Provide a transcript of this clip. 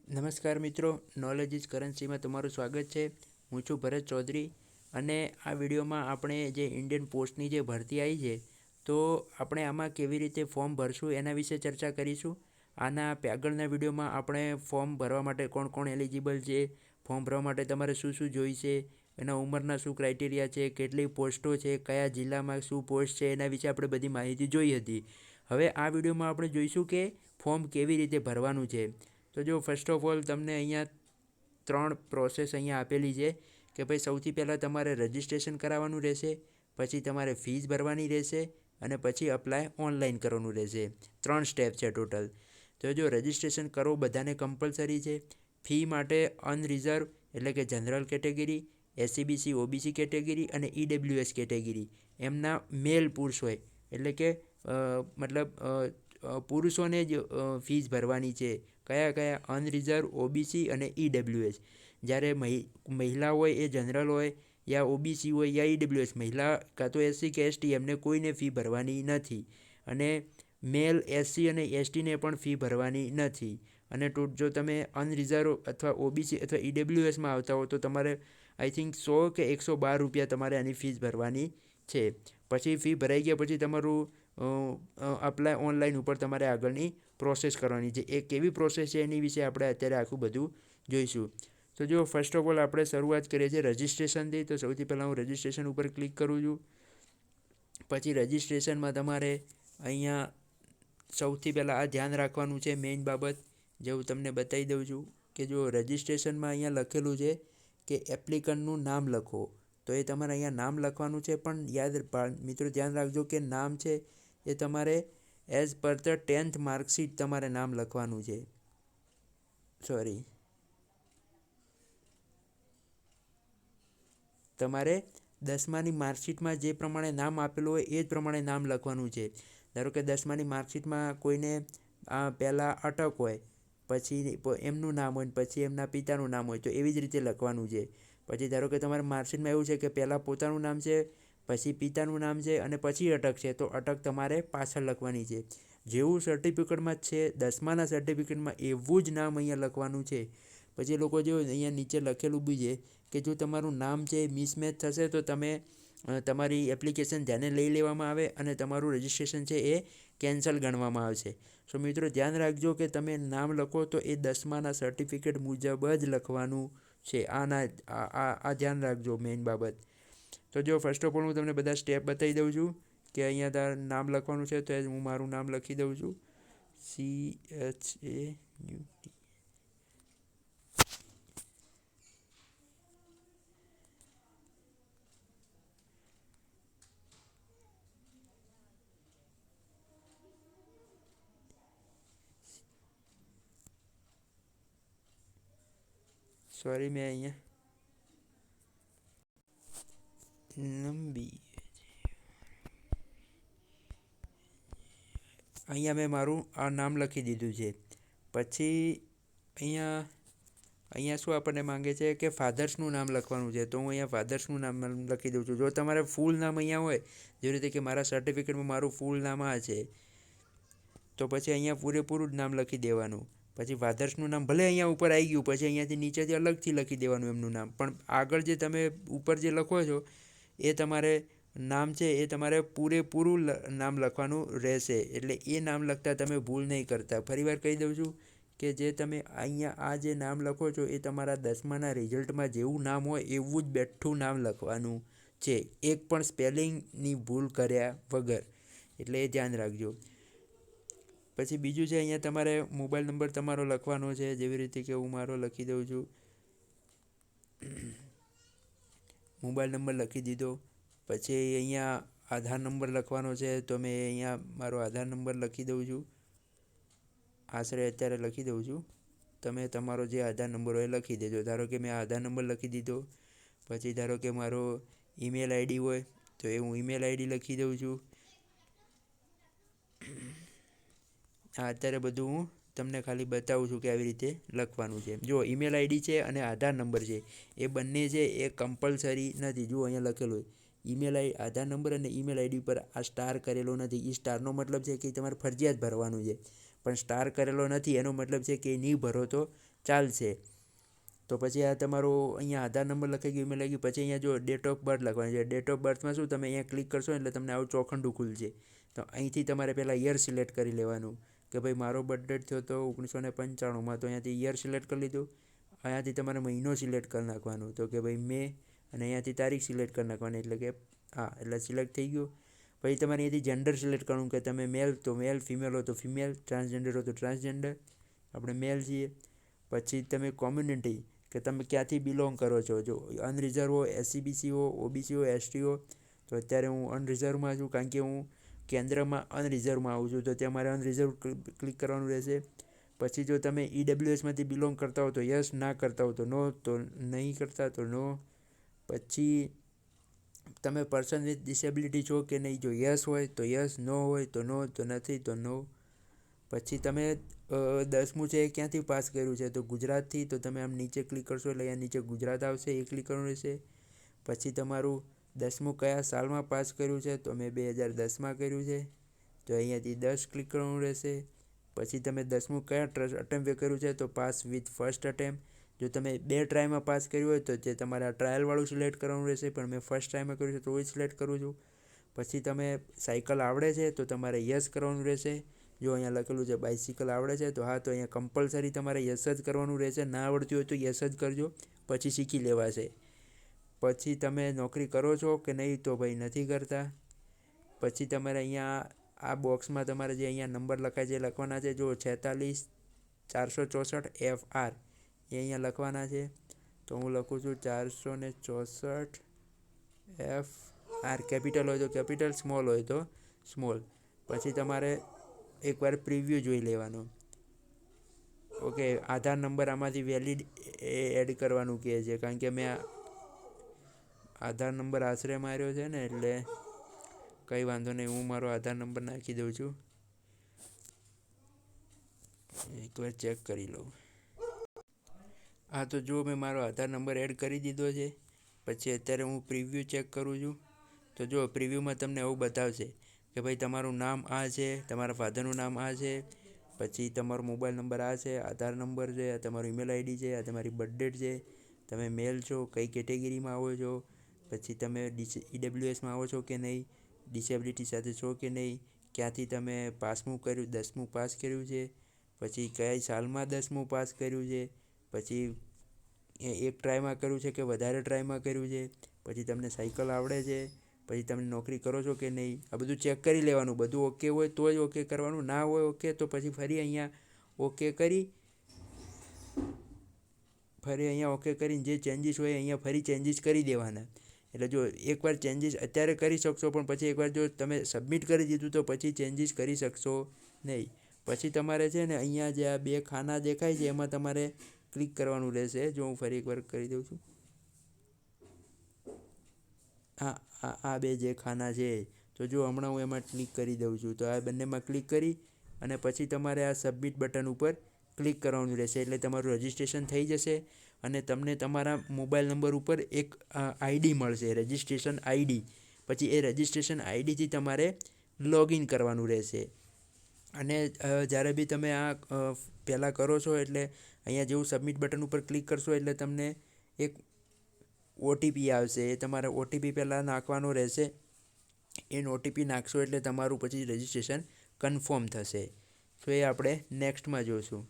નમસ્કાર મિત્રો, knowledge is કરન્સીમાં તમારું સ્વાગત છે. હું છું ભરત ચૌધરી અને આ વિડીયોમાં આપણે જે ઇન્ડિયન પોસ્ટની જે ભરતી આવી છે તો આપણે આમાં કેવી રીતે ફોર્મ ભરશું એના વિશે ચર્ચા કરીશું. આના આગળના વિડીયોમાં આપણે ફોર્મ ભરવા માટે કોણ કોણ એલિજિબલ છે, ફોર્મ ભરવા માટે તમારે શું શું જોઈશે, એના ઉંમરના શું ક્રાઇટેરિયા છે, કેટલી પોસ્ટો છે, કયા જિલ્લામાં શું પોસ્ટ છે, એના વિશે આપણે બધી માહિતી જોઈ હતી. હવે આ વિડીયોમાં આપણે જોઈશું કે ફોર્મ કેવી રીતે ભરવાનું છે. તો જો ફર્સ્ટ ઓફ ઓલ તમને અહીંયા 3 પ્રોસેસ અહીંયા આપેલી છે કે ભાઈ સૌથી પહેલાં તમારે રજિસ્ટ્રેશન કરાવવાનું રહેશે, પછી તમારે ફીસ ભરવાની રહેશે અને પછી અપ્લાય ઓનલાઈન કરવાનું રહેશે. 3 સ્ટેપ છે ટોટલ. તો જો રજિસ્ટ્રેશન કરવો બધાને કમ્પલસરી છે. ફી માટે અનરિઝર્વ એટલે કે general category, SCBC OBC category અને ઈડબ્લ્યુએસ કેટેગરી એમના મેલ પુરુષ હોય એટલે કે પુરુષોને જ ફીસ ભરવાની છે. કયા કયા? અનરિઝર્વ, ઓબીસી અને ઈડબ્લ્યુએસ. જ્યારે મહિલા હોય એ જનરલ હોય યા ઓબીસી હોય યા ઈડબ્લ્યુએસ, મહિલા કાં તો એસસી કે એસટી એમને કોઈને ફી ભરવાની નથી. અને મેલ એસસી અને એસટીને પણ ફી ભરવાની નથી. અને જો તમે અનરિઝર્વ અથવા ઓબીસી અથવા ઈડબ્લ્યુએસમાં આવતા હો તો તમારે આઈ થિંક 100 કે 112 રૂપિયા તમારે આની ફીસ ભરવાની છે. પછી ફી ભરાઈ ગયા પછી તમારું અપ્લાય ઓનલાઈન ઉપર તમારે આગળની પ્રોસેસ કરવાની છે. એ કેવી પ્રોસેસ છે એની વિશે આપણે અત્યારે આખું બધું જોઈશું. તો જો ફર્સ્ટ ઓફ ઓલ આપણે શરૂઆત કરીએ છીએ રજિસ્ટ્રેશનથી. તો સૌથી પહેલાં હું રજિસ્ટ્રેશન ઉપર ક્લિક કરું છું. પછી રજિસ્ટ્રેશનમાં તમારે અહીંયા સૌથી પહેલાં આ ધ્યાન રાખવાનું છે મેઇન બાબત, જે હું તમને બતાવી દઉં છું કે જો રજિસ્ટ્રેશનમાં અહીંયા લખેલું છે કે એપ્લિકન્ટનું નામ લખો. તો એ તમારે અહીંયા નામ લખવાનું છે, પણ મિત્રો ધ્યાન રાખજો કે નામ છે એ તમારે as per the 10th marksheet તમારે નામ લખવાનું છે. તમારે 10માની માર્કશીટમાં જે પ્રમાણે નામ આપેલું હોય એ જ પ્રમાણે નામ લખવાનું છે. ધારો કે 10માની માર્કશીટમાં કોઈને પહેલાં અટક હોય, પછી એમનું નામ હોય, પછી એમના પિતાનું નામ હોય, તો એવી જ રીતે લખવાનું છે. પછી ધારો કે તમારા માર્કશીટમાં એવું છે કે પહેલાં પોતાનું નામ છે, પછી પિતાનું નામ છે અને પછી અટક છે, તો અટક તમારે પાછળ લખવાની છે. જેવું સર્ટિફિકેટમાં છે 10માના સર્ટિફિકેટમાં એવું જ નામ અહીંયા લખવાનું છે. પછી એ લોકો જો અહીંયા નીચે લખેલું બી છે કે જો તમારું નામ છે મિસમેચ થશે તો તમારી એપ્લિકેશન ધ્યાને લઈ લેવામાં આવે અને તમારું રજિસ્ટ્રેશન છે એ કેન્સલ ગણવામાં આવશે. સો મિત્રો ધ્યાન રાખજો કે તમે નામ લખો તો એ 10માના સર્ટિફિકેટ મુજબ જ લખવાનું છે. આ ધ્યાન રાખજો મેઇન બાબત. તો જો ફર્સ્ટ ઓફ ઓલ હું તમને બધા સ્ટેપ બતાવી દઉં છું કે અહીંયા તાર નામ લખવાનું છે. તો હું મારું નામ લખી દઉં છું, CHAUT. સોરી મેં અહીંયા મેં મારું આ નામ લખી દીધું છે. પછી અહીંયા શું આપણને માંગે છે કે ફાધર્સનું નામ લખવાનું છે. તો હું અહીંયા ફાધર્સનું નામ લખી દઉં છું. જો તમારે ફૂલ નામ અહીંયા હોય, જેવી રીતે કે મારા સર્ટિફિકેટમાં મારું ફૂલ નામ આ છે, તો પછી અહીંયા પૂરેપૂરું જ નામ લખી દેવાનું. પછી ફાધર્સનું નામ ભલે અહીંયા ઉપર આવી ગયું, પછી અહીંયાથી નીચેથી અલગથી લખી દેવાનું એમનું નામ, પણ આગળ જે તમે ઉપર જે લખો છો એ તમારે નામ છે એ તમારે પૂરેપૂરું નામ લખવાનું રહેશે. એટલે એ નામ લખતા તમે ભૂલ નહીં કરતા. ફરીવાર કહી દઉં છું કે જે તમે અહીંયા આ જે નામ લખો છો એ તમારા 10માના રિઝલ્ટમાં જેવું નામ હોય એવું જ બેઠું નામ લખવાનું છે, એક પણ સ્પેલિંગની ભૂલ કર્યા વગર. એટલે એ ધ્યાન રાખજો. પછી બીજું છે અહીંયા તમારે મોબાઈલ નંબર તમારો લખવાનો છે. જેવી રીતે કે હું મારો લખી દઉં છું, મોબાઈલ નંબર લખી દીધો. પછી અહીંયા આધાર નંબર લખવાનો છે. તો મેં અહીંયા મારો આધાર નંબર લખી દઉં છું, આશરે અત્યારે લખી દઉં છું. તમે તમારો જે આધાર નંબર હોય લખી દેજો. ધારો કે મેં આધાર નંબર લખી દીધો. પછી ધારો કે મારો ઈમેલ આઈડી હોય તો એ હું ઈમેલ આઈડી લખી દઉં છું. અત્યારે બધું હું તમને ખાલી બતાવું છું કે આવી રીતે લખવાનું છે. જો ઈમેલ આઈડી છે અને આધાર નંબર છે એ બંને છે એ કમ્પલસરી નથી. જો અહીંયા લખેલું આધાર નંબર અને ઈમેલ આઈડી પર આ સ્ટાર કરેલો નથી. એ સ્ટારનો મતલબ છે કે તમારે ફરજિયાત ભરવાનું છે, પણ સ્ટાર કરેલો નથી એનો મતલબ છે કે નહીં ભરો તો ચાલશે. તો પછી આ તમારો અહીંયા આધાર નંબર લખાઈ ગયો, ઈમેલ આવી ગયું. પછી અહીંયા જો ડેટ ઓફ બર્થ લખવાની છે. ડેટ ઓફ બર્થમાં શું તમે અહીંયા ક્લિક કરશો એટલે તમને આવું ચોખંડું ખુલશે. તો અહીંથી તમારે પહેલાં યર સિલેક્ટ કરી લેવાનું કે ભાઈ મારો બર્થડેટ થયો તો 1995માં, તો અહીંયાથી યર સિલેક્ટ કરી લીધું. અહીંયાથી તમારે મહિનો સિલેક્ટ કરી નાખવાનું, તો કે ભાઈ મે, અને અહીંયાથી તારીખ સિલેક્ટ કરી નાખવાની, એટલે કે હા, એટલે સિલેક્ટ થઈ ગયું. પછી તમારે અહીંયાથી જેન્ડર સિલેક્ટ કરવાનું કે તમે મેલ તો મેલ, ફિમેલ હો તો ફિમેલ, ટ્રાન્સજેન્ડર હો તો ટ્રાન્સજેન્ડર. આપણે મેલ છીએ. પછી તમે કોમ્યુનિટી કે તમે ક્યાંથી બિલોંગ કરો છો. જો અનરિઝર્વ હો, એસસીબીસી હો, ઓબીસી હો, એસટી હો, તો અત્યારે હું અનરિઝર્વમાં છું કારણ કે હું કેન્દ્રમાં અનરિઝર્વમાં આવું છું, તો ત્યાં મારે અનરિઝર્વ ક્લિક કરવાનું રહેશે. પછી જો તમે ઈડબ્લ્યુએસમાંથી બિલોંગ કરતા હો તો યસ, ના કરતા હો તો નો, તો નહીં કરતા તો નો. પછી તમે પર્સન વિથ ડિસેબિલિટી છો કે નહીં, જો યસ હોય તો યસ, નો હોય તો નો, તો નથી તો નો. પછી તમે 10મું છે એ ક્યાંથી પાસ કર્યું છે, તો ગુજરાતથી, તો તમે આમ નીચે ક્લિક કરશો એટલે અહીંયા નીચે ગુજરાત આવશે, એ ક્લિક કરવાનું રહેશે. પછી તમારું 10મું કયા સાલમાં પાસ કર્યું છે, તો મેં 2010માં કર્યું છે, તો અહીંયાથી 10 ક્લિક કરવાનું રહેશે. પછી તમે 10મું કયા અટેમ્પ્ટે કર્યું છે, તો પાસ વિથ ફર્સ્ટ અટેમ્પ્ટ. જો તમે 2 ટ્રાયમાં પાસ કર્યું હોય તો જે તમારે આ ટ્રાયલવાળું સિલેક્ટ કરવાનું રહેશે, પણ મેં ફર્સ્ટ ટ્રાયમાં કર્યું છે તો એ સિલેક્ટ કરું છું. પછી તમે સાયકલ આવડે છે તો તમારે યસ કરવાનું રહેશે. જો અહીંયા લખેલું છે બાઇસિકલ આવડે છે તો હા, તો અહીંયા કમ્પલસરી તમારે યસ જ કરવાનું રહેશે. ના આવડતું હોય તો યસ જ કરજો, પછી શીખી લેવાશે. પછી તમે નોકરી કરો છો કે નહીં, તો ભાઈ નથી કરતા. પછી તમારે અહીંયા આ બોક્સમાં તમારે જે અહીંયા નંબર લખાય છે એ લખવાના છે. જો 46 464 FR એ અહીંયા લખવાના છે. તો હું લખું છું 464 FR. કેપિટલ હોય તો કેપિટલ, સ્મોલ હોય તો સ્મોલ. પછી તમારે એકવાર પ્રિવ્યૂ જોઈ લેવાનો. ઓકે, આધાર નંબર આમાંથી વેલિડ એડ કરવાનું કહે છે, કારણ કે મેં આધાર નંબર આશરે માર્યો છે ને, એટલે કંઈ વાંધો નહીં, હું મારો આધાર નંબર નાખી દઉં છું. એકવાર ચેક કરી લઉં. હા, તો જો મેં મારો આધાર નંબર એડ કરી દીધો છે. પછી અત્યારે હું પ્રિવ્યૂ ચેક કરું છું. તો જો પ્રિવ્યૂમાં તમને એવું બતાવશે કે ભાઈ તમારું નામ આ છે, તમારા ફાધરનું નામ આ છે, પછી તમારો મોબાઈલ નંબર આ છે, આધાર નંબર છે, આ તમારું ઈમેલ આઈડી છે, આ તમારી બર્થડેટ છે, તમે મેલ છો, કઈ કેટેગરીમાં આવો છો, પછી તમે ઈડબ્લ્યુએસમાં આવો છો કે નહીં, ડિસેબિલિટી સાથે છો કે નહીં, ક્યાંથી તમે પાસમું કર્યું, 10મું પાસ કર્યું છે, પછી કયા સાલમાં 10મું પાસ કર્યું છે, પછી એક ટ્રાયમાં કર્યું છે કે વધારે ટ્રાયમાં કર્યું છે, પછી તમને સાયકલ આવડે છે, પછી તમે નોકરી કરો છો કે નહીં, આ બધું ચેક કરી લેવાનું. બધું ઓકે હોય તો જ ઓકે કરવાનું, ના હોય ઓકે તો પછી ફરી અહીંયા ઓકે કરીને જે ચેન્જીસ હોય અહીંયા ફરી ચેન્જીસ કરી દેવાના. એટલે જો એકવાર ચેન્જીસ અત્યારે કરી શકશો, પણ પછી એકવાર જો તમે સબમિટ કરી દીધું તો પછી ચેન્જીસ કરી શકશો નહીં. પછી તમારે છે ને અહીંયા જે આ 2 ખાના દેખાય છે એમાં તમારે ક્લિક કરવાનું રહેશે. જો હું ફરી એકવાર કરી દઉં છું. આ 2 જે ખાના છે, તો જો હમણાં હું એમાં ક્લિક કરી દઉં છું. તો આ બંનેમાં ક્લિક કરી અને પછી તમારે આ સબમિટ બટન ઉપર ક્લિક કરવાનું રહેશે, એટલે તમારું રજિસ્ટ્રેશન થઈ જશે અને તમને તમારા મોબાઈલ નંબર ઉપર એક આઈડી મળશે, રજિસ્ટ્રેશન આઈડી. પછી એ રજિસ્ટ્રેશન આઈડીથી તમારે લોગિન કરવાનું રહેશે. અને જ્યારે બી તમે આ પહેલાં કરો છો એટલે અહીંયા જેવું સબમિટ બટન ઉપર ક્લિક કરશો એટલે તમને એક ઓટીપી આવશે. એ તમારે ઓટીપી પહેલાં નાખવાનો રહેશે. એ ઓટીપી નાખશો એટલે તમારું પછી રજિસ્ટ્રેશન કન્ફર્મ થશે. તો એ આપણે નેક્સ્ટમાં જોઈશું.